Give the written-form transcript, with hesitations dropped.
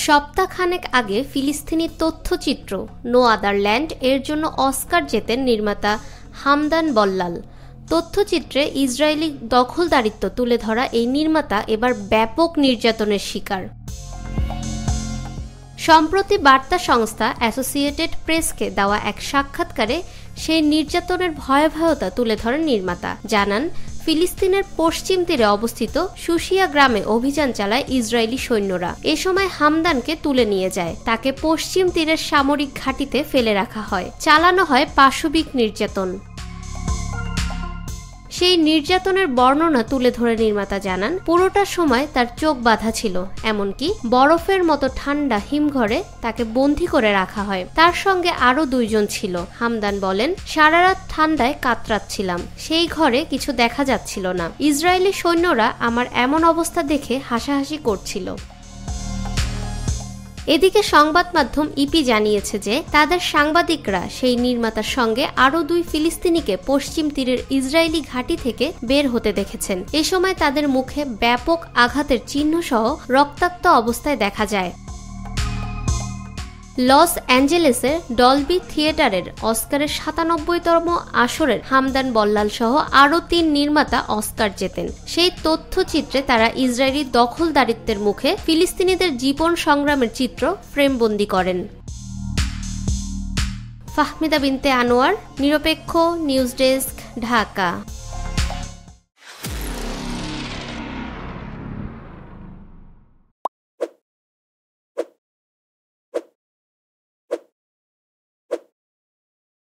সপ্তাহখানেক আগে ফিলিস্তিনি তথ্যচিত্র নো আদার ল্যান্ড এর জন্য অস্কার জেতেন নির্মাতা হামদান বল্লাল। তথ্যচিত্রে ইসরায়েলি দখলদারিত্ব তুলে ধরা এই নির্মাতা এবার ব্যাপক নির্যাতনের শিকার। সম্প্রতি বার্তা সংস্থা অ্যাসোসিয়েটেড প্রেসকে দেওয়া এক সাক্ষাৎকারে সেই নির্যাতনের ভয়াবহতা তুলে ধরেন নির্মাতা। জানান, ফিলিস্তিনের পশ্চিম তীরে অবস্থিত সুশিয়া গ্রামে অভিযান চালায় ইসরায়েলি সৈন্যরা। এ সময় হামদানকে তুলে নিয়ে যায়। তাকে পশ্চিম তীরের সামরিক ঘাঁটিতে ফেলে রাখা হয়। চালানো হয় পাশবিক নির্যাতন। সেই নির্যাতনের বর্ণনা তুলে ধরে নির্মাতা জানান, পুরোটা সময় তার চোখ বাঁধা ছিল, এমনকি বরফের মতো ঠান্ডা হিমঘরে তাকে বন্দী করে রাখা হয়। তার সঙ্গে আরো 2 জন ছিল। হামদান বলেন, সারা রাত ঠান্ডায় কাতরাচ্ছিলাম, সেই ঘরে কিছু দেখা যাচ্ছিল না। ইসরায়েলি সৈন্যরা আমার এমন অবস্থা দেখে হাসাহাসি করছিল। এদিকে সংবাদ মাধ্যম ইপি জানিয়েছে যে তাদের সাংবাদিকরা সেই নির্মাতার সঙ্গে আরও 2 ফিলিস্তিনিকে পশ্চিম তীরের ইসরায়েলি ঘাঁটি থেকে বের হতে দেখেছেন। এ সময় তাদের মুখে ব্যাপক আঘাতের চিহ্ন সহ রক্তাক্ত অবস্থায় দেখা যায়। লস অ্যাঞ্জেলেসের ডলবি থিয়েটারের অস্কারের 97তম আসরের হামদান বল্লাল সহ আরও 3 নির্মাতা অস্কার জেতেন। সেই তথ্যচিত্রে তারা ইসরায়েলি দখলদারিত্বের মুখে ফিলিস্তিনিদের জীবন সংগ্রামের চিত্র ফ্রেমবন্দি করেন। ফাহমিদা বিনতে আনোয়ার, নিরপেক্ষ নিউজ ডেস্ক, ঢাকা।